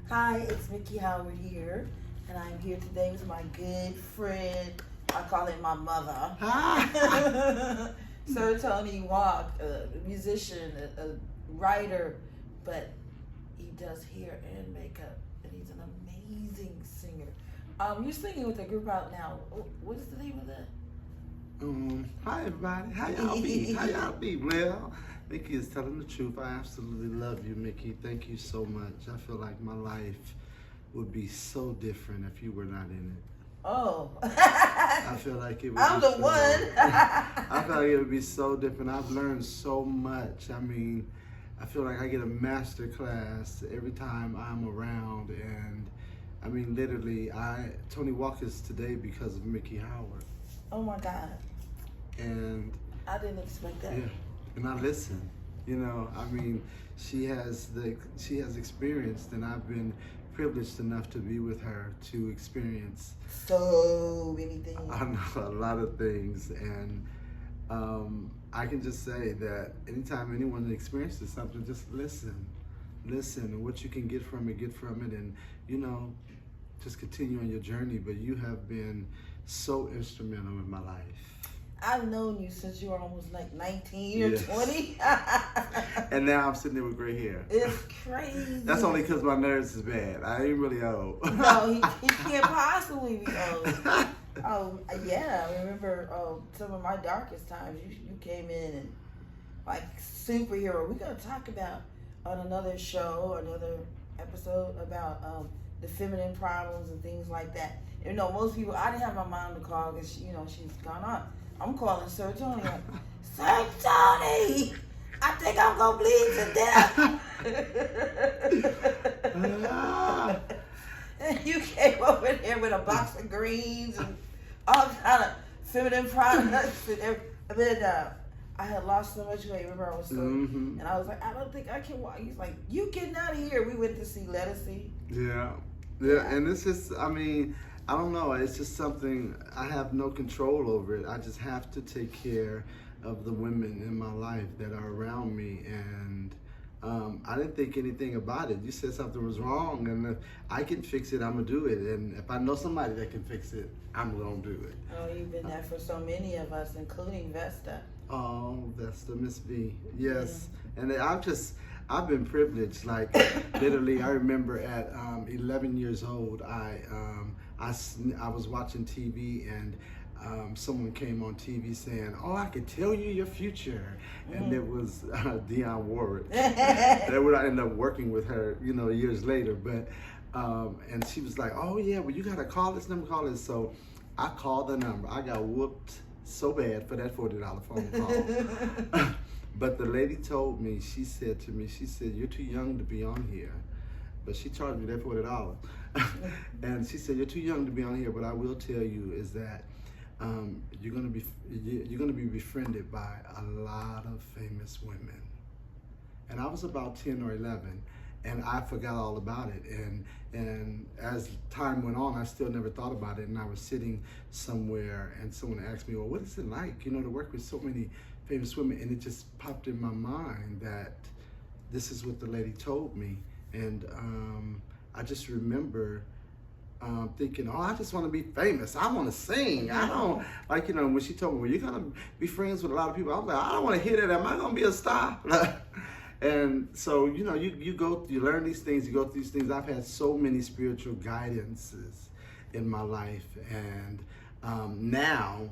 Hi, it's Miki Howard here, and I'm here today with my good friend. I call him my mother. Hi. Sir Tony Walk, a musician, a writer, but he does hair and makeup, and he's an amazing singer. You're singing with a group out now. What is the name of that? Hi everybody. How y'all be? How y'all be? Well, Miki is telling the truth. I absolutely love you, Miki. Thank you so much. I feel like my life would be so different if you were not in it. Oh. I feel like it would I'm be the so, one. I feel like it would be so different. I've learned so much. I mean, I feel like I get a master class every time I'm around, and I mean, literally, Tony Walk is today because of Miki Howard. Oh my God. And I didn't expect that. yeah, and I listen. You know, I mean, she has experienced, and I've been privileged enough to be with her to experience So many things. I know a lot of things, and I can just say that anytime anyone experiences something, just listen, and what you can get from it, and you know, just continue on your journey. But you have been so instrumental in my life. I've known you since you were almost like 19 or Yes. 20. And now I'm sitting there with gray hair. It's crazy. That's only because my nerves is bad. I ain't really old. No, he can't possibly be old. Oh, yeah. I remember some of my darkest times. You came in and like superhero. We're going to talk about on another show, another episode about the feminine problems and things like that. You know, most people, I didn't have my mom to call because, she's gone on. I'm calling Sir Tony. Like, Sir Tony, I think I'm going to bleed to death. And you came over there with a box of greens and all kind of feminine products. And then I had lost so much weight. Remember, I was so, and I was like, I don't think I can walk. He's like, you getting out of here. We went to see Lettucey. Yeah. And it's just, I mean, I don't know. It's just something I have no control over it. I just have to take care of the women in my life that are around me, and I didn't think anything about it. You said something was wrong, and if I can fix it, I'm gonna do it. And if I know somebody that can fix it, I'm gonna do it. Oh, you've been there for so many of us, including Vesta. Oh, Vesta, Miss V. Yes. Yeah. And I've been privileged. Like, literally, I remember at 11 years old, I was watching TV, and someone came on TV saying, "Oh, I could tell you your future," and it was Dionne Warwick. That would I end up working with her, years later. But and she was like, "Oh yeah, well you gotta call this number, call this." So I called the number. I got whooped so bad for that $40 phone call. But the lady told me, she said, "You're too young to be on here." But she charged me that $40. And she said, "You're too young to be on here, but I will tell you is that you're gonna be befriended by a lot of famous women." And I was about 10 or 11, and I forgot all about it. And as time went on, I still never thought about it. And I was sitting somewhere, and someone asked me, "Well, what is it like, to work with so many famous women?" And it just popped in my mind that this is what the lady told me. And I just remember thinking, "Oh, I just want to be famous. I want to sing. I don't," when she told me, "Well, you're going to be friends with a lot of people," I was like, "I don't want to hear that. Am I going to be a star?" And so, you learn these things, you go through these things. I've had so many spiritual guidances in my life. And now,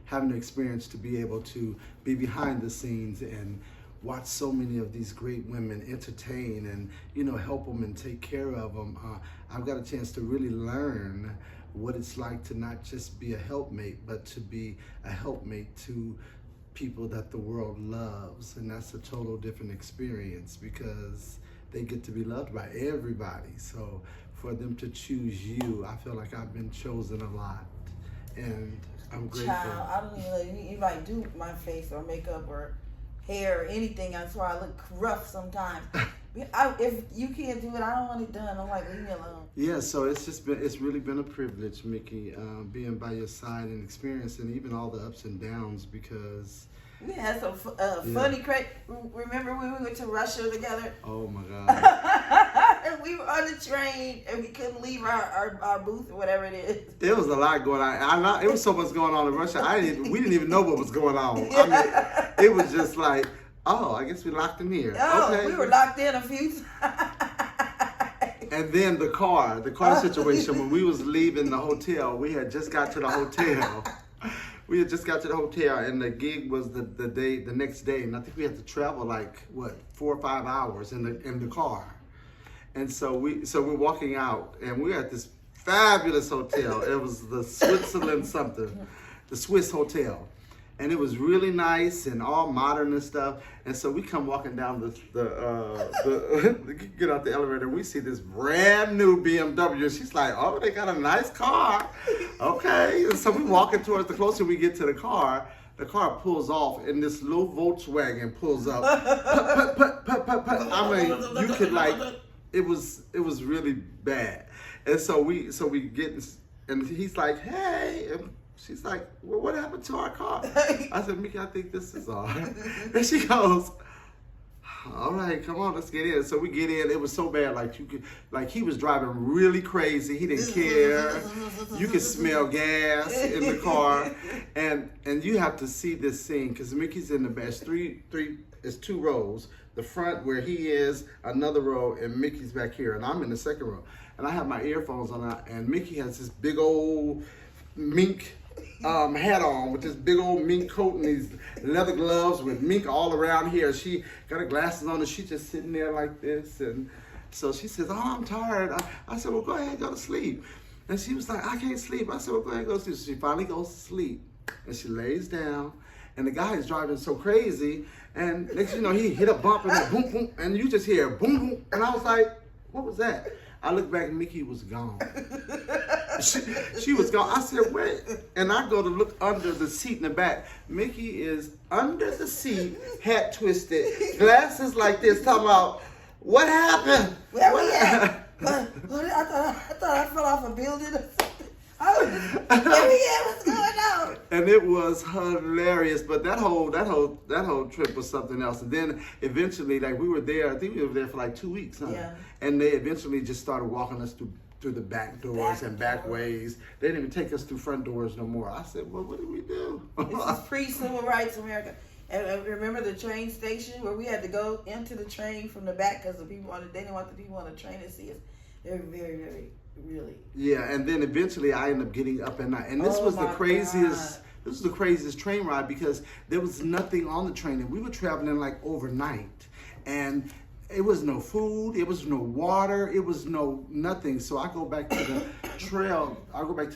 having the experience to be able to be behind the scenes and watch so many of these great women entertain and, help them and take care of them, I've got a chance to really learn what it's like to not just be a helpmate, but to be a helpmate to people that the world loves. And that's a total different experience because they get to be loved by everybody. So for them to choose you, I feel like I've been chosen a lot, and I'm grateful. Child, I don't even know. You might do my face or makeup or hair or anything. That's why I look rough sometimes. If you can't do it, I don't want it done. I'm like, leave me alone. Yeah, so it's really been a privilege, Miki, being by your side and experiencing even all the ups and downs, because we had some funny, crazy. Remember when we went to Russia together? Oh my God. we were on the train and we couldn't leave our booth or whatever it is. It was a lot going on. It was so much going on in Russia. We didn't even know what was going on. I mean, it was just like, oh, I guess we locked in here. Oh, okay. We were locked in a few times. And then the car situation, when we was leaving the hotel, we had just got to the hotel. We had just got to the hotel, and the gig was the next day, and I think we had to travel like 4 or 5 hours in the car. And so we're walking out, and we're at this fabulous hotel. It was the Swiss hotel. And it was really nice and all modern and stuff. And so we come walking down get out the elevator, and we see this brand new BMW. She's like, oh, they got a nice car. Okay. And so we walking towards, the closer we get to the car pulls off, and this little Volkswagen pulls up. Put. I mean, you could it was really bad. And so we get, and he's like, hey. And she's like, well, what happened to our car? I said, Miki, I think this is ours. And she goes, all right, come on, let's get in. So we get in. It was so bad, he was driving really crazy. He didn't care. You could smell gas in the car, and you have to see this scene because Miki's in the back. It's 2 rows. The front where he is, another row, and Miki's back here, and I'm in the second row. And I have my earphones on, and Miki has this big old mink hat on with this big old mink coat and these leather gloves with mink all around here. She got her glasses on and she's just sitting there like this. And so she says, oh, I'm tired. I said, well, go ahead, go to sleep. And she was like, I can't sleep. I said, well, go ahead, go to sleep. So she finally goes to sleep and she lays down, and the guy is driving so crazy, and next thing you know, he hit a bump and like, boom, boom, and you just hear boom, boom. And I was like, what was that? I looked back and Miki was gone. She was gone. I said, wait. And I go to look under the seat in the back. Miki is under the seat, hat twisted, glasses like this, talking about, what happened? Where we at? I thought I fell off a building or something. Where we at? What's going on? And it was hilarious, but that whole trip was something else. And then eventually, we were there. I think we were there for like 2 weeks, huh? Yeah. And they eventually just started walking us through the back doors and back ways. They didn't even take us through front doors no more. I said, well, what did we do? This is pre-Civil Rights America. And remember the train station where we had to go into the train from the back because they didn't want the people on the train to see us. They were very, very, really. Yeah, and then eventually I ended up getting up at night. And this was the craziest. God. This was the craziest train ride because there was nothing on the train, and we were traveling overnight, and it was no food, it was no water, it was no nothing. So I go back to the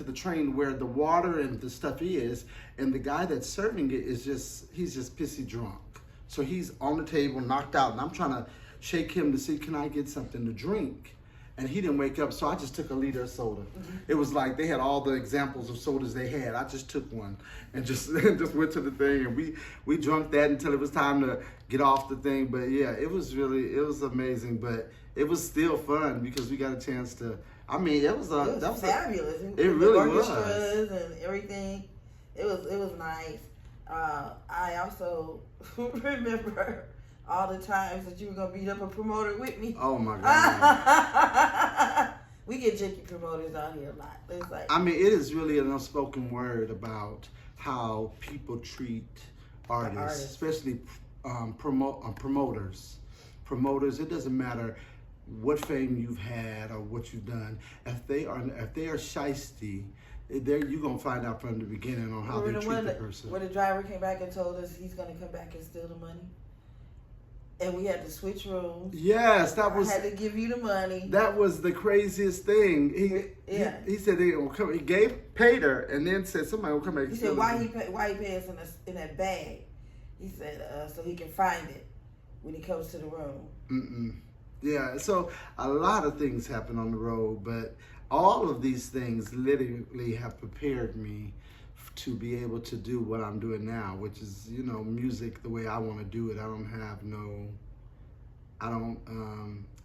the train where the water and the stuff is, and the guy that's serving it he's just pissy drunk. So he's on the table, knocked out, and I'm trying to shake him to see, can I get something to drink? And he didn't wake up, so I just took a liter of soda. Mm-hmm. It was like they had all the examples of sodas they had. I just took one and just went to the thing, and we drank that until it was time to get off the thing. But yeah, it was amazing, but it was still fun because we got a chance to. I mean, that was fabulous. It really was. And everything. It was nice. I also remember all the times that you were gonna beat up a promoter with me. Oh my God. We get janky promoters out here a lot. It's like, I mean, it is really an unspoken word about how people treat artists. Especially promoters. Promoters, it doesn't matter what fame you've had or what you've done. If they are shiesty, you're gonna find out from the beginning on how they treat the person. Where the driver came back and told us he's gonna come back and steal the money. And we had to switch rooms. Yes, I had to give you the money. That was the craziest thing. He said they gonna come. He paid her, and then said somebody will come back. He said why he pay us in that bag? He said so he can find it when he comes to the room. Yeah, so a lot of things happen on the road, but all of these things literally have prepared me to be able to do what I'm doing now, which is, music the way I want to do it. I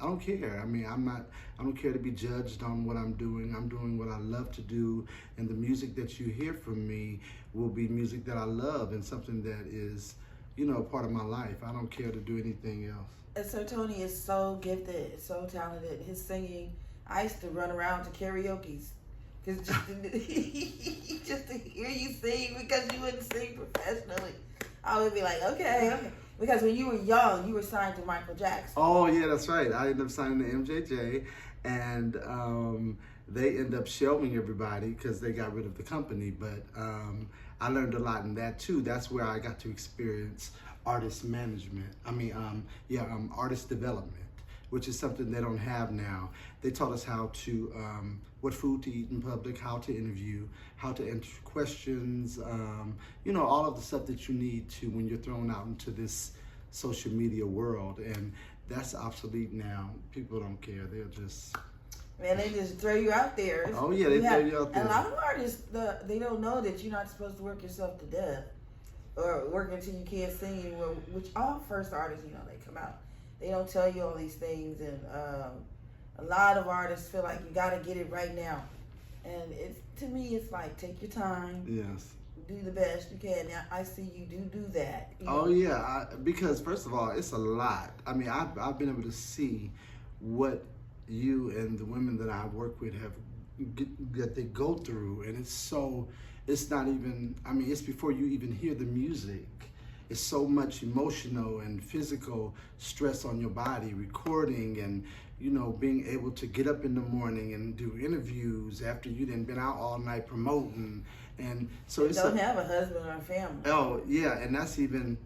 don't care. I mean, I don't care to be judged on what I'm doing. I'm doing what I love to do, and the music that you hear from me will be music that I love and something that is, part of my life. I don't care to do anything else. And so Tony is so gifted, so talented. His singing, I used to run around to karaoke's. Cause just to hear you sing, because you wouldn't sing professionally, I would be like, okay. Because when you were young, you were signed to Michael Jackson. Oh yeah, that's right. I ended up signing to MJJ, and they ended up shelving everybody because they got rid of the company. But I learned a lot in that too. That's where I got to experience artist management. Artist development, which is something they don't have now. They taught us how to, what food to eat in public, how to interview, how to answer questions, all of the stuff that you need to when you're thrown out into this social media world. And that's obsolete now. People don't care. They're just... Man, they just throw you out there. Oh yeah, they throw you out there. And a lot of artists, they don't know that you're not supposed to work yourself to death or work until you can't sing anymore, which all first artists, they come out. They don't tell you all these things, and a lot of artists feel like you got to get it right now. And to me, it's like, take your time. Yes. Do the best you can. Now, I see you do that. Oh yeah, because first of all, it's a lot. I mean, I've been able to see what you and the women that I work with that they go through, and it's not even, it's before you even hear the music. It's so much emotional and physical stress on your body, recording and, being able to get up in the morning and do interviews after you done been out all night promoting. And so you don't have a husband or a family. Oh yeah, and that's even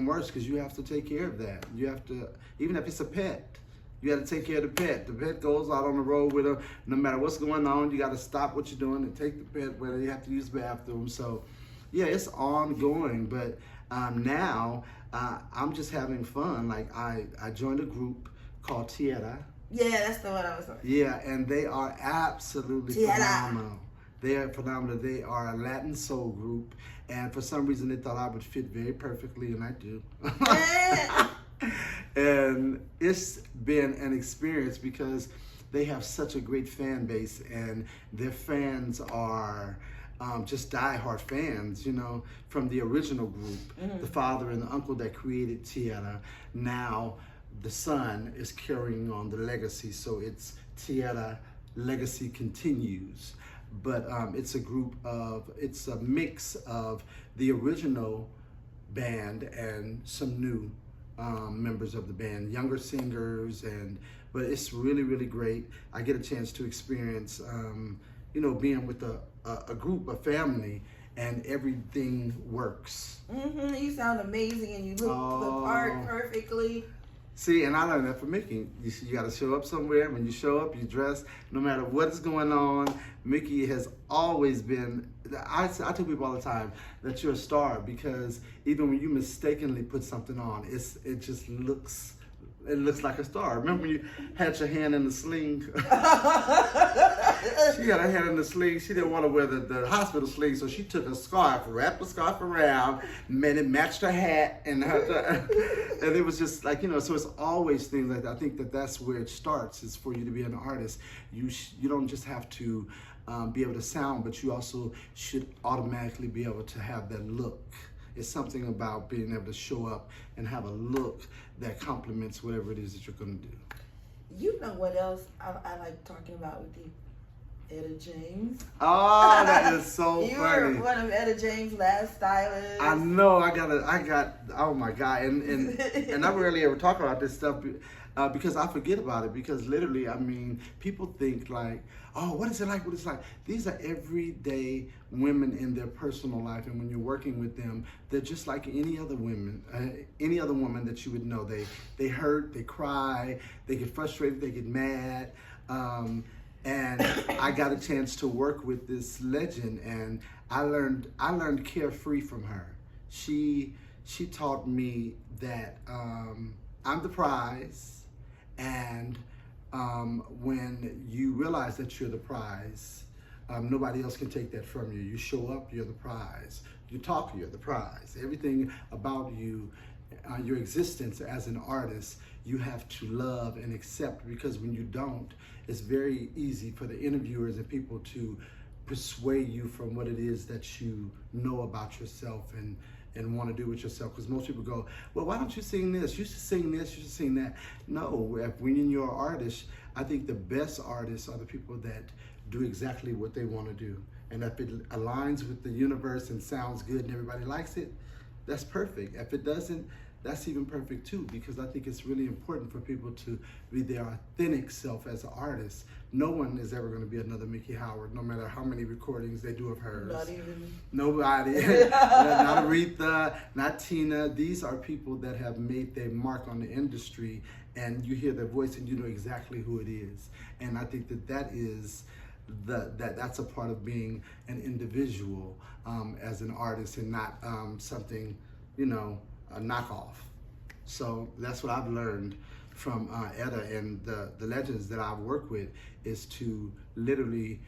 worse, because you have to take care of that. You have to, even if it's a pet, you got to take care of the pet. The pet goes out on the road with her. No matter what's going on, you got to stop what you're doing and take the pet where you have to use the bathroom. So, yeah, it's ongoing. But now I'm just having fun. Like I joined a group called Tierra. Yeah, that's the one I was talking. Yeah, and they are absolutely phenomenal. They are phenomenal. They are a Latin soul group, and for some reason they thought I would fit very perfectly, and I do. And it's been an experience because they have such a great fan base, and their fans are just diehard fans, from the original group, the father and the uncle that created Tierra. Now the son is carrying on the legacy, so it's Tierra Legacy Continues. But it's a mix of the original band and some new members of the band, younger singers, but it's really, really great. I get a chance to experience, being with a group, a family, and everything works. You sound amazing, and you look the part perfectly. See, and I learned that from Miki. You got to show up somewhere. When you show up, you dress. No matter what is going on, Miki has always been. I tell people all the time that you're a star, because even when you mistakenly put something on, it just looks. It looks like a star. Remember when you had your hand in the sling? She had her hand in the sling. She didn't want to wear the hospital sling, so she took a scarf, wrapped the scarf around, made it matched her hat, and it was just like, so it's always things like that. I think that's where it starts, is for you to be an artist. You don't just have to be able to sound, but you also should automatically be able to have that look. It's something about being able to show up and have a look that complements whatever it is that you're going to do. You know what else I like talking about with you? Etta James. Oh, that is so you funny. You were one of Etta James' last stylists. I know. Oh my God. And I rarely ever talk about this stuff because I forget about it. Because literally, people think like, oh, what is it like? What is it like? These are everyday women in their personal life, and when you're working with them, they're just like any other woman that you would know. They hurt, they cry, they get frustrated, they get mad. And I got a chance to work with this legend, and I learned carefree from her. She taught me that I'm the prize, and when you realize that you're the prize, nobody else can take that from you. You show up, you're the prize. You talk, you're the prize. Everything about you, your existence as an artist, you have to love and accept, because when you don't, it's very easy for the interviewers and people to persuade you from what it is that you know about yourself, and and want to do it yourself. Because most people go, well, why don't you sing this? You should sing this, you should sing that. No, when you're an artist, I think the best artists are the people that do exactly what they want to do. And if it aligns with the universe and sounds good and everybody likes it, that's perfect. If it doesn't, that's even perfect too, because I think it's really important for people to be their authentic self as an artist. No one is ever going to be another Miki Howard, no matter how many recordings they do of hers. Not even. Nobody. Not Aretha, not Tina. These are people that have made their mark on the industry, and you hear their voice and you know exactly who it is. And I think that is that's a part of being an individual as an artist, and not something, a knockoff. So that's what I've learned from Etta and the legends that I've worked with, is to literally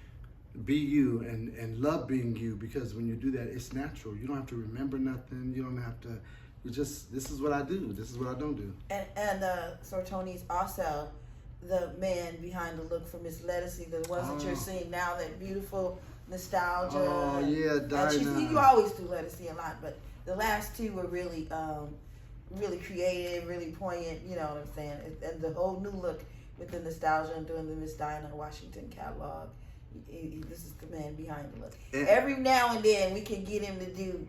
be you and love being you, because when you do that, it's natural. You don't have to remember nothing. You don't have to, this is what I do. This is what I don't do. And so Tony's also the man behind the look for Miss Lettucey, the ones that you're seeing now, that beautiful nostalgia. Oh yeah, Dinah. You always do Lettucey a lot, but the last two were really really creative, really poignant, you know what I'm saying? And the whole new look with the nostalgia and doing the Miss Dinah Washington catalog. This is the man behind the look. Every now and then we can get him to do,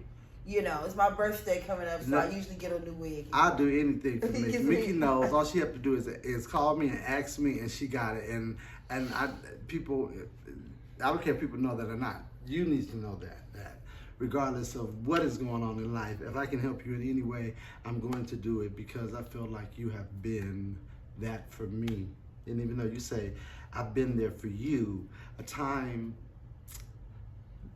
it's my birthday coming up, so I usually get a new wig. I'll do anything for Mickey. Mickey knows. All she have to do is call me and ask me, and she got it. And I don't care if people know that or not. You need to know that regardless of what is going on in life, if I can help you in any way, I'm going to do it, because I feel like you have been that for me. And even though you say, I've been there for you, a time,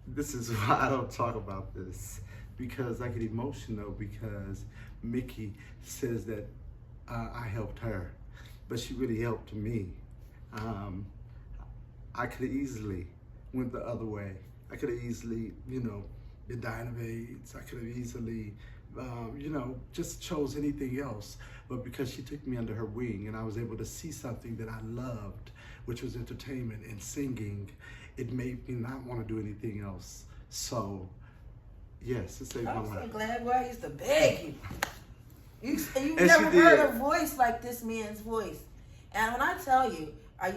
this is why I don't talk about this, because I get emotional, because Mickey says that I helped her, but she really helped me. I could have easily went the other way. I could have easily, been dying of AIDS. I could have easily, just chose anything else. But because she took me under her wing and I was able to see something that I loved, which was entertainment and singing, it made me not want to do anything else. So, yes, it saved my life. I'm so glad I used to beg you. You've never heard a voice like this man's voice. And when I tell you, I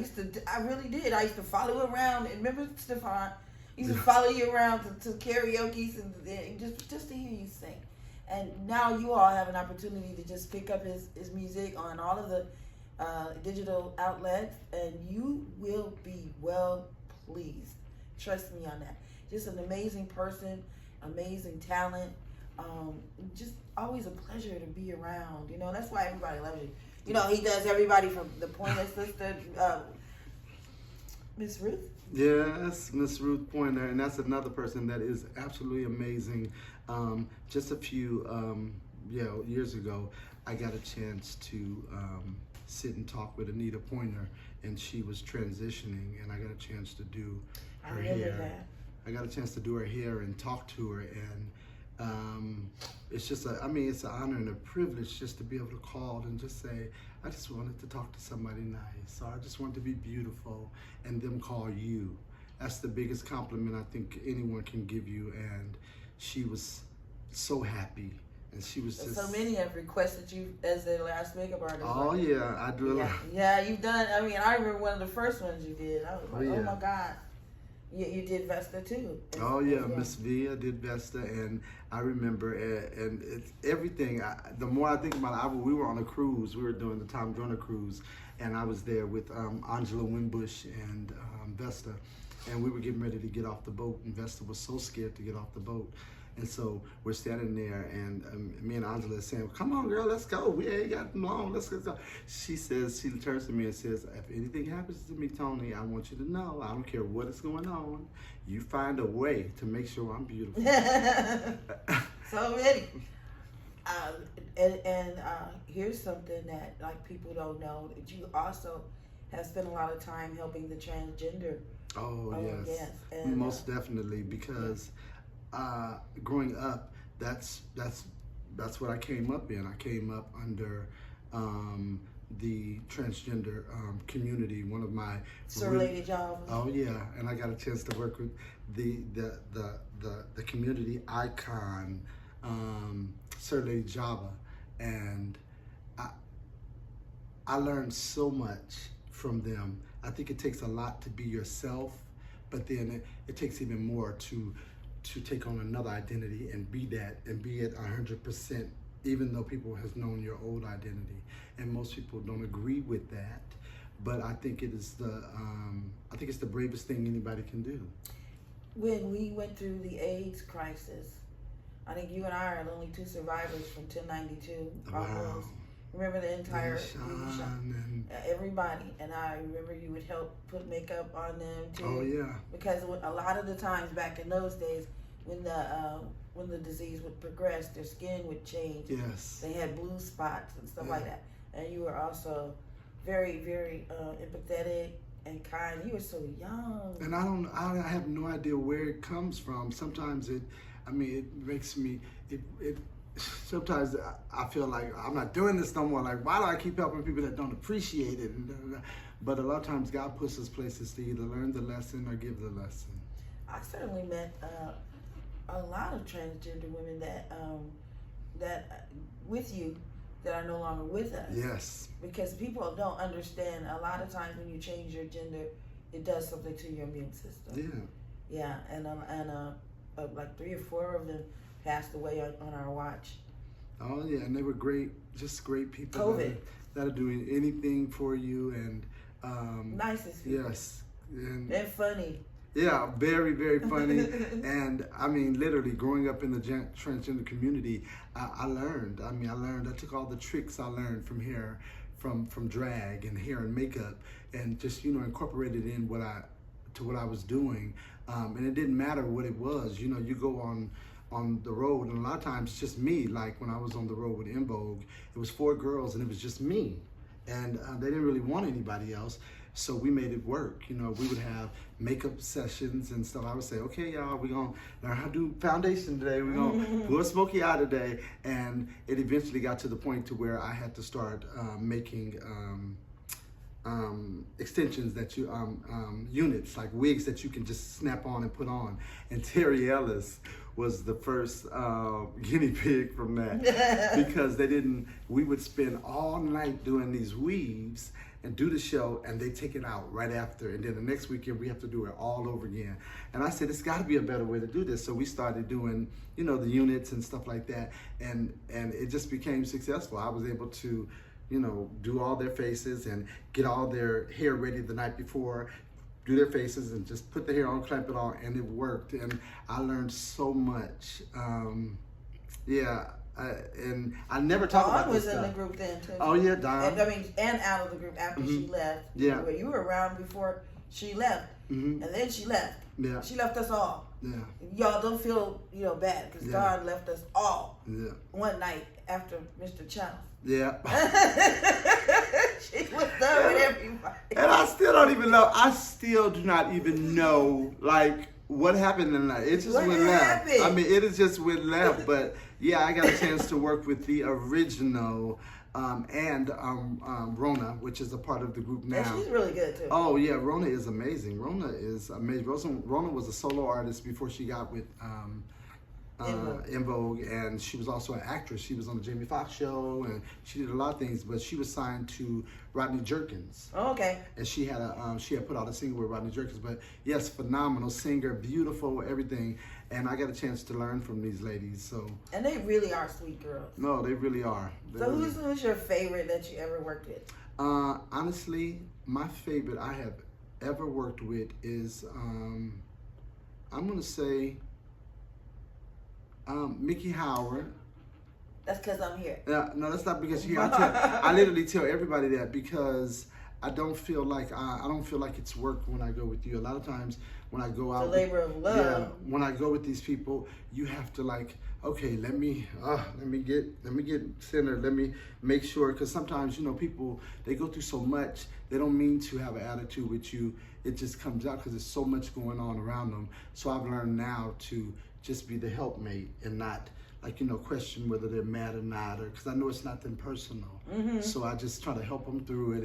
really did. I used to follow you around. And remember, Stefan? I used to follow you around to karaoke and just to hear you sing. And now you all have an opportunity to just pick up his music on all of the digital outlets, and you will be well pleased. Trust me on that. Just an amazing person, amazing talent. Just always a pleasure to be around. That's why everybody loves you. He does everybody from the Pointer Sister, Miss Ruth. Yes, Miss Ruth Pointer, and that's another person that is absolutely amazing. Just a few years ago, I got a chance to sit and talk with Anita Pointer, and she was transitioning, and I got a chance to do her hair. I got a chance to do her hair and talk to her, and it's just it's an honor and a privilege just to be able to call and just say, I just wanted to talk to somebody nice, or I just want to be beautiful, and them call you. That's the biggest compliment I think anyone can give you, and she was so happy, and she was just... So many have requested you as their last makeup artist. Oh yeah, I do a lot. Yeah, you've done, I remember one of the first ones you did. I was like, oh my God. You did Vesta too. Oh yeah, Miss V, I did Vesta, and I remember, and it's everything. The more I think about it, we were on a cruise. We were doing the Tom Joyner cruise, and I was there with Angela Winbush and Vesta, and we were getting ready to get off the boat, and Vesta was so scared to get off the boat. And so we're standing there, and me and Angela are saying, come on, girl, let's go. We ain't got long, let's go. She turns to me and says, if anything happens to me, Tony, I want you to know, I don't care what is going on, you find a way to make sure I'm beautiful. So ready. And here's something that people don't know, that you also have spent a lot of time helping the transgender. Oh yes. And, most definitely, because growing up, that's what I came up in. I came up under the transgender community. One of my Lady Jobs. Oh yeah, and I got a chance to work with the community icon, Sir Lady Java, and I learned so much from them. I think it takes a lot to be yourself, but then it takes even more to take on another identity and be that and be it 100%, even though people has known your old identity. And most people don't agree with that, but I think it's the bravest thing anybody can do. When we went through the AIDS crisis, I think you and I are the only two survivors from 1092. Wow. Remember the entire and everybody, and I remember you would help put makeup on them too. oh yeah. Because a lot of the times back in those days, when the disease would progress, their skin would change. Yes. They had blue spots and stuff like that. And you were also very, very empathetic and kind. You were so young. And I have no idea where it comes from. Sometimes it makes me, sometimes I feel like I'm not doing this no more. Like, why do I keep helping people that don't appreciate it? But a lot of times God puts us places to either learn the lesson or give the lesson. I certainly met a lot of transgender women that with you that are no longer with us. Yes. Because people don't understand. A lot of times when you change your gender, it does something to your immune system. Yeah. Yeah, and like 3 or 4 of them passed away on our watch. Oh yeah, and they were great, just great people. COVID. That are doing anything for you, and Nicest people. yes, and They're funny. yeah, very, very funny. And I mean, literally growing up in the transgender community, I learned. I took all the tricks I learned from hair, from drag and hair and makeup, and just incorporated in what I was doing. And it didn't matter what it was. You go on the road, and a lot of times it's just me. Like when I was on the road with In Vogue, it was 4 girls and it was just me, and they didn't really want anybody else, so we made it work. We would have makeup sessions and stuff. I would say, okay, y'all, we're gonna learn how to do foundation today, we're gonna do a smoky eye today, and it eventually got to the point to where I had to start making extensions that you units, like wigs that you can just snap on and put on. And Terry Ellis was the first guinea pig from that, because we would spend all night doing these weaves and do the show, and they take it out right after, and then the next weekend we have to do it all over again. And I said, it's got to be a better way to do this. So we started doing the units and stuff like that, and it just became successful. I was able to do all their faces and get all their hair ready the night before, do their faces and just put the hair on, clamp it on, and it worked. And I learned so much. And I never talk about this Dawn was stuff. in the group then too. Oh yeah, Dawn. And out of the group after she left. Yeah. You were around before she left, and then she left. Yeah. She left us all. Yeah. Y'all don't feel bad, because Dawn left us all. Yeah. One night after Mr. Channel. Yeah. She was done with everybody. And I still don't even know. I still do not even know, like, what happened tonight. It just went left. I mean, it is just went left. But yeah, I got a chance to work with the original and Rona, which is a part of the group now. And she's really good too. Oh yeah, Rona is amazing. Rona is amazing. Rona was a solo artist before she got with In Vogue, and she was also an actress. She was on the Jamie Foxx show, and she did a lot of things. But she was signed to Rodney Jerkins. Oh, okay. And she had put out a single with Rodney Jerkins. But yes, phenomenal singer, beautiful, everything. And I got a chance to learn from these ladies. So. And they really are sweet girls. No, they really are. So who's your favorite that you ever worked with? Honestly, my favorite I have ever worked with is I'm gonna say. Miki Howard. That's because I'm here. No, that's not because here. I literally tell everybody that, because I don't feel like it's work when I go with you. A lot of times when I go out, it's a labor of love. Yeah, when I go with these people, you have to okay, let me get centered. Let me make sure, because sometimes people, they go through so much, they don't mean to have an attitude with you. It just comes out because there's so much going on around them. So I've learned now to just be the helpmate and not question whether they're mad or not, or because I know it's not them personal. Mm-hmm. So I just try to help them through it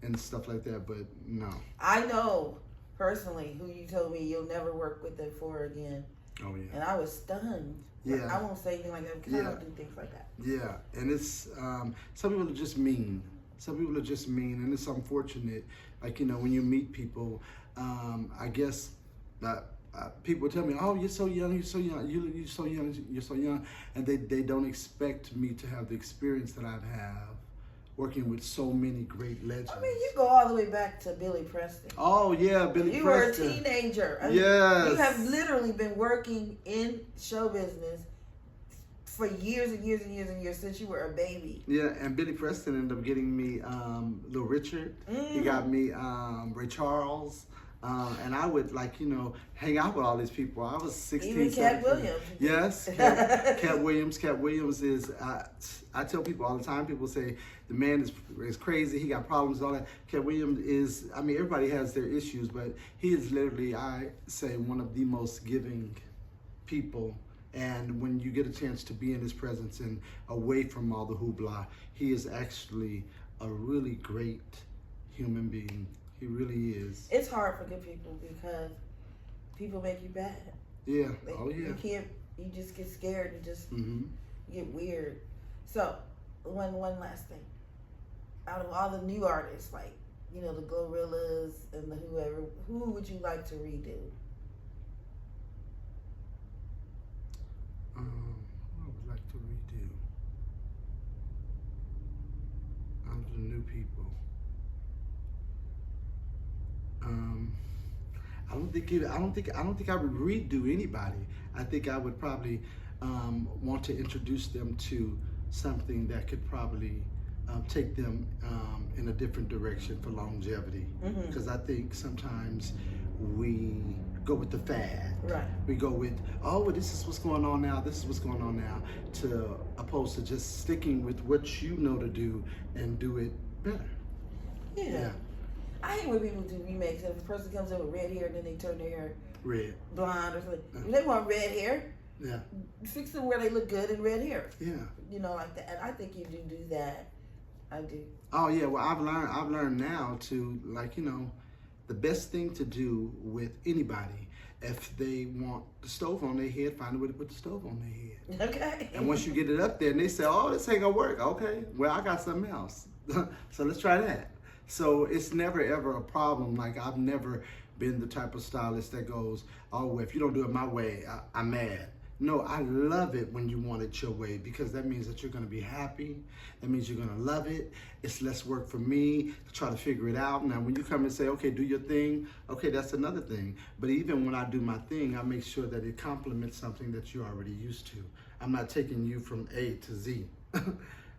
and stuff like that. But no, I know personally who you told me you'll never work with them for again. Oh yeah. And I was stunned. Yeah. I won't say anything like that because I don't do things like that. Yeah, and it's some people are just mean. Some people are just mean, and it's unfortunate. Like, you know, when you meet people, I guess people tell me, "Oh, you're so young, you're so young, you're so young, you're so young," and they don't expect me to have the experience that I've had working with so many great legends. I mean, you go all the way back to Billy Preston. Oh yeah, Billy Preston. You were a teenager. I mean, Yes. you have literally been working in show business for years and years and years and years since you were a baby. Yeah, and Billy Preston ended up getting me Little Richard. He got me Ray Charles. And I would, like, you know, hang out with all these people. I was 16, Even Cat 17. Williams. Yes, Cat Williams. Cat Williams is, I tell people all the time, people say, the man is crazy, he got problems and all that. Cat Williams is, I mean, everybody has their issues, but he is literally, I say, one of the most giving people. And when you get a chance to be in his presence and away from all the hoopla, he is actually a really great human being. He really is. It's hard for good people because people make you bad. Yeah. Oh yeah. You just get scared and just get weird. So, one last thing. Out of all the new artists, like, you know, the Gorillas and the whoever, who would you like to redo? Who I would like to redo out of the new people. I don't think I would redo anybody. I think I would probably want to introduce them to something that could probably take them in a different direction for longevity. Because I think sometimes we go with the fad. Right. We go with, oh, well, this is what's going on now. This is what's going on now. To opposed to just sticking with what you know to do and do it better. Yeah. I hate when people do remakes. If a person comes in with red hair and then they turn their hair Red. blonde or something. If they want red hair, Yeah. fix them where they look good in red hair. Yeah. You know, like that. And I think you do that. I do. Oh yeah. Well, I've learned now to, like, you know, the best thing to do with anybody, if they want the stove on their head, find a way to put the stove on their head. Okay. And once you get it up there and they say, oh, this ain't gonna work. Okay, well, I got something else. So let's try that. So it's never ever a problem. Like, I've never been the type of stylist that goes, oh, well, if you don't do it my way, I'm mad. No, I love it when you want it your way, because that means that you're going to be happy. That means you're going to love it. It's less work for me to try to figure it out. Now, when you come and say, okay, do your thing, okay, that's another thing. But even when I do my thing, I make sure that it complements something that you're already used to. I'm not taking you from A to Z.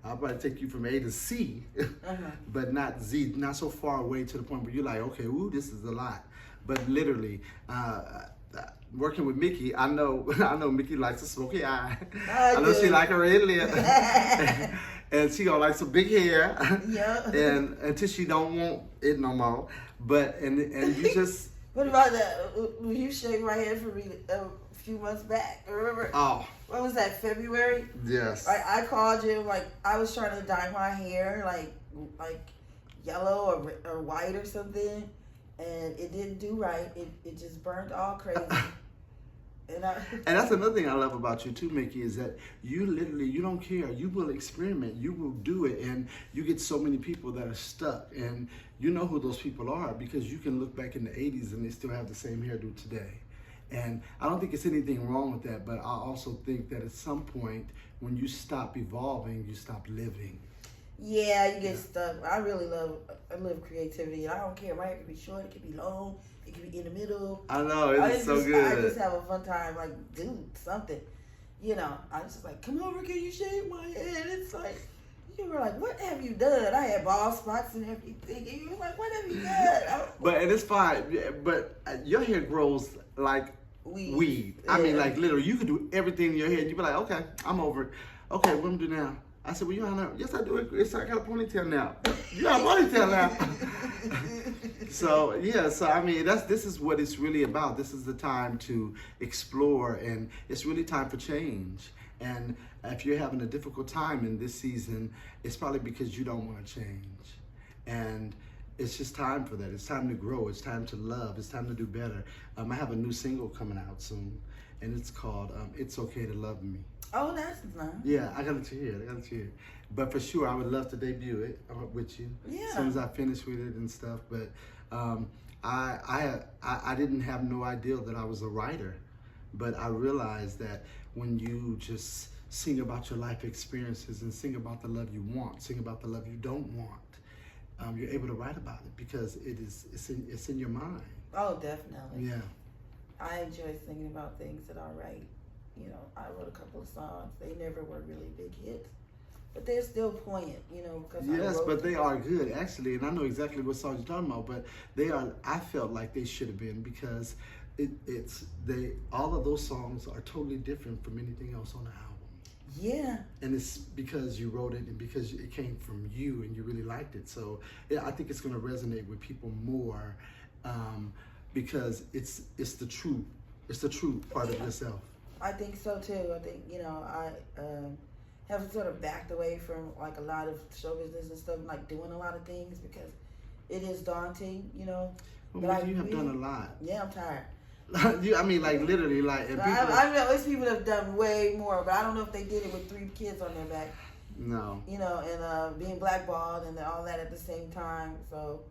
I'll probably take you from A to C, but not Z, not so far away to the point where you're like, okay, ooh, this is a lot. But literally, working with Miki, I know Miki likes a smoky eye. I know she like a red lip. And she gonna like some big hair. Yeah. And until she don't want it no more. But and you just What about that? When you shaved my head for me a few months back, remember? Oh. What was that, February? Yes. I called you, like, I was trying to dye my hair, like yellow or white or something, and it didn't do right. It just burned all crazy. And that's another thing I love about you too, Miki, is that you don't care. You will experiment. You will do it, and you get so many people that are stuck, and you know who those people are because you can look back in the 80s and they still have the same hairdo today. And I don't think it's anything wrong with that, but I also think that at some point when you stop evolving, you stop living. Yeah, you get stuck. I love creativity, and I don't care. My hair can be short, it can be long, it can be in the middle. I know, it's so good. I just have a fun time, like, do something. You know, I was just like, come over, can you shave my head? It's like, you were like, what have you done? I had bald spots and everything. And you were like, what have you done? And it's fine, but your hair grows like weed. I mean, like, literally, you could do everything in your head. You'd be like, okay, I'm over it. Okay, what am I do now? I said, well, you don't know. Yes, I do. I got a ponytail now. You got a ponytail now. So, yeah, I mean, this is what it's really about. This is the time to explore, and it's really time for change. And if you're having a difficult time in this season, it's probably because you don't want to change. And it's just time for that. It's time to grow. It's time to love. It's time to do better. I have a new single coming out soon, and it's called "It's Okay to Love Me." Oh, that's nice. Yeah, I got it to hear. But for sure, I would love to debut it with you as soon as I finish with it and stuff. But I didn't have no idea that I was a writer, but I realized that when you just sing about your life experiences and sing about the love you want, sing about the love you don't want, you're able to write about it because it's in your mind. Oh, definitely. Yeah. I enjoy singing about things that I write. You know, I wrote a couple of songs. They never were really big hits, but they're still poignant. You know, because yes, but they are good actually, and I know exactly what songs you're talking about. But they are. I felt like they should have been because all of those songs are totally different from anything else on the album. Yeah. And it's because you wrote it and because it came from you and you really liked it. So I think it's going to resonate with people more because it's the truth. It's the true part of yourself. I think so too. I think, you know, I have sort of backed away from like a lot of show business and stuff, like doing a lot of things because it is daunting, you know. Well, but you have done a lot. Yeah, I'm tired. I mean, like literally, like. And I know there's people that have done way more, but I don't know if they did it with 3 kids on their back. No. You know, and being blackballed and all that at the same time. So,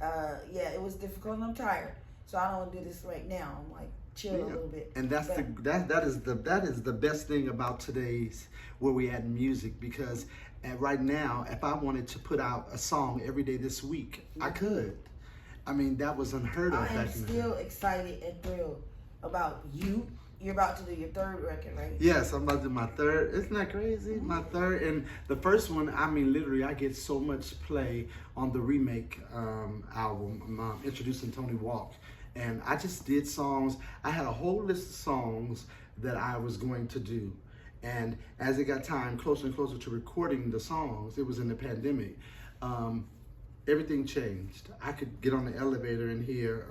yeah, it was difficult, and I'm tired. So I don't want to do this right now. I'm like chill a little bit. And that is the best thing about today's where we at in music because right now, if I wanted to put out a song every day this week, I could. I mean, that was unheard of. I am still excited and thrilled about you. You're about to do your 3rd record, right? Yes, I'm about to do my 3rd. Isn't that crazy? Mm-hmm. My 3rd. And the first one, I mean, literally, I get so much play on the remake album, Introducing Tony Walk. And I just did songs. I had a whole list of songs that I was going to do. And as it got time closer and closer to recording the songs, it was in the pandemic. Everything changed. I could get on the elevator and hear,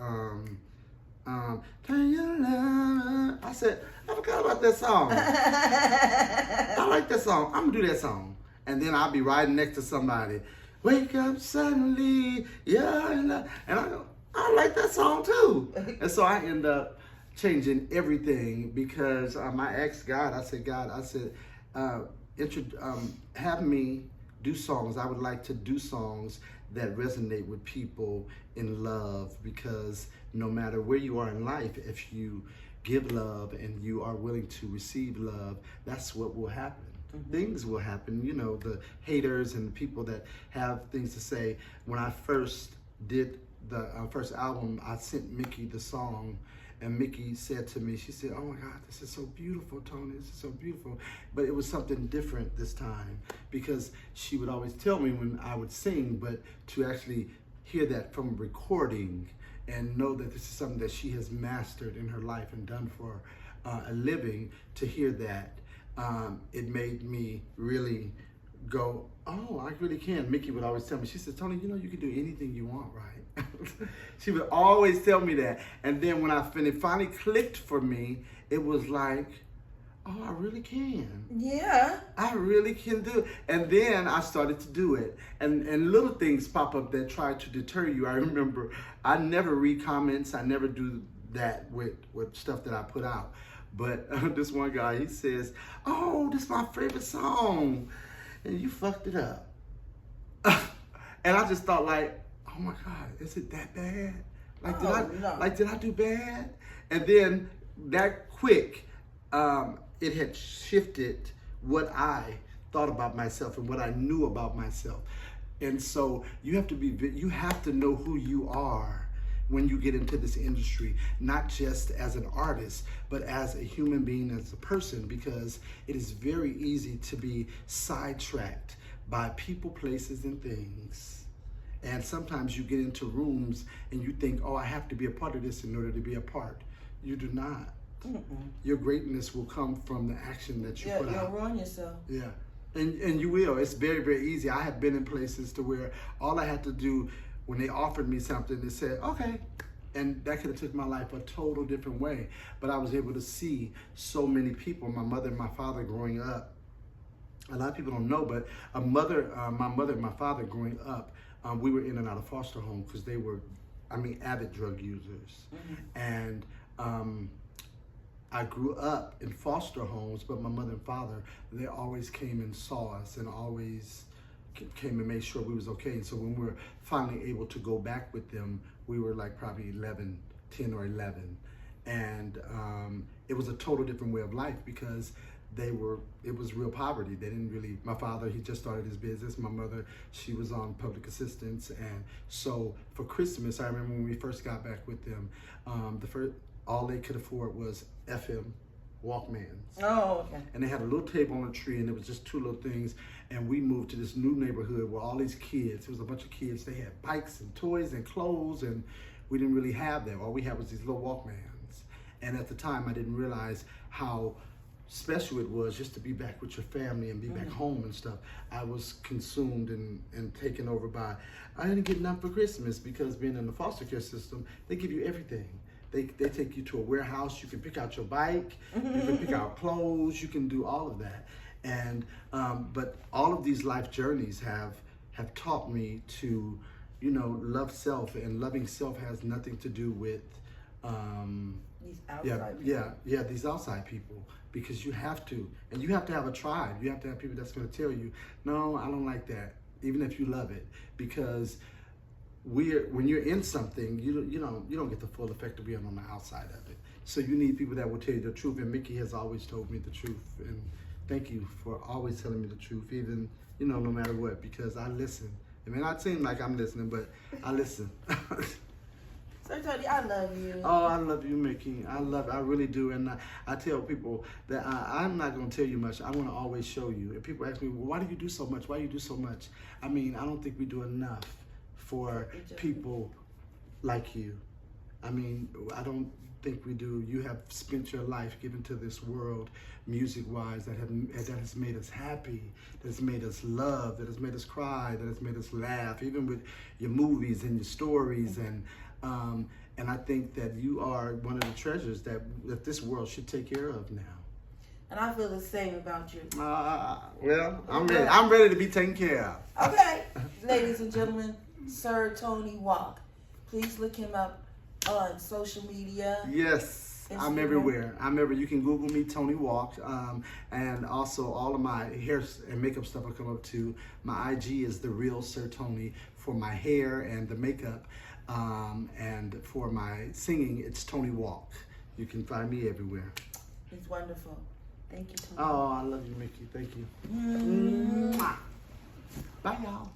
"Can you love?" I said, I forgot about that song. I like that song. I'm gonna do that song. And then I'll be riding next to somebody. Wake up suddenly, yeah, and I go, I like that song too. And so I end up changing everything because I asked God. I said, God, have me do songs. I would like to do songs that resonate with people in love because no matter where you are in life, if you give love and you are willing to receive love, that's what will happen. Mm-hmm. Things will happen. You know, the haters and the people that have things to say. When I first did the first album, I sent Miki the song, and Miki said to me, she said, "Oh my God, this is so beautiful, Tony, this is so beautiful." But it was something different this time because she would always tell me when I would sing, but to actually hear that from recording and know that this is something that she has mastered in her life and done for a living, to hear that, it made me really go, oh, I really can. Miki would always tell me, she said, Tony, you know, you can do anything you want, right? She would always tell me that. And then when it finally clicked for me, it was like, oh, I really can. Yeah. I really can do it. And then I started to do it. And little things pop up that try to deter you. I remember I never read comments. I never do that with stuff that I put out. But this one guy, he says, oh, this is my favorite song. And you fucked it up. And I just thought like, oh my God, is it that bad? Like, did I do bad? And then that quick, it had shifted what I thought about myself and what I knew about myself. And so you have to know who you are when you get into this industry, not just as an artist, but as a human being, as a person, because it is very easy to be sidetracked by people, places, and things. And sometimes you get into rooms and you think, oh, I have to be a part of this in order to be a part. You do not. Mm-mm. Your greatness will come from the action that you put out. You'll ruin yourself. Yeah, and you will. It's very, very easy. I have been in places to where all I had to do when they offered me something, they said, okay. And that could have took my life a total different way. But I was able to see so many people, my mother and my father growing up. A lot of people don't know, but my mother and my father growing up we were in and out of foster homes because they were, avid drug users. And I grew up in foster homes, but my mother and father, they always came and saw us and always came and made sure we was okay. And so when we were finally able to go back with them, we were like probably 10 or 11. And it was a total different way of life because it was real poverty. They didn't really, my father, he just started his business. My mother, she was on public assistance. And so for Christmas, I remember when we first got back with them, all they could afford was FM Walkmans. Oh, okay. And they had a little table on a tree, and it was just two little things. And we moved to this new neighborhood where all these kids, it was a bunch of kids, they had bikes and toys and clothes, and we didn't really have that. All we had was these little Walkmans. And at the time, I didn't realize how special it was just to be back with your family and be back home and stuff. I was consumed and taken over by, I didn't get enough for Christmas because being in the foster care system, they give you everything. They take you to a warehouse, you can pick out your bike, you can pick out clothes, you can do all of that. And but all of these life journeys have taught me to, love self, and loving self has nothing to do with these outside people. These outside people, because you have to, and you have to have a tribe. You have to have people that's going to tell you, no, I don't like that, even if you love it, because when you're in something, you don't get the full effect of being on the outside of it. So you need people that will tell you the truth. And Miki has always told me the truth. And thank you for always telling me the truth, even no matter what, because I listen. It may not seem like I'm listening, but I listen. Sir Tony, I love you. Oh, I love you, Miki. I really do. And I tell people that I'm not going to tell you much. I want to always show you. And people ask me, well, why do you do so much? Why do you do so much? I don't think we do enough for people like you. I don't think we do. You have spent your life given to this world, music-wise, that has made us happy, that has made us love, that has made us cry, that has made us laugh, even with your movies and your stories. And I think that you are one of the treasures that this world should take care of now. And I feel the same about you. Well, I'm ready. I'm ready to be taken care of. Okay, ladies and gentlemen, Sir Tony Walk. Please look him up on social media. Yes, Instagram. I'm everywhere. You can Google me, Tony Walk, and also all of my hair and makeup stuff will come up too. My IG is The Real Sir Tony for my hair and the makeup, and for my singing, it's Tony Walk. You can find me everywhere. It's wonderful. Thank you, Tony. Oh, I love you, Miki. Thank you. Mm-hmm. Bye, y'all.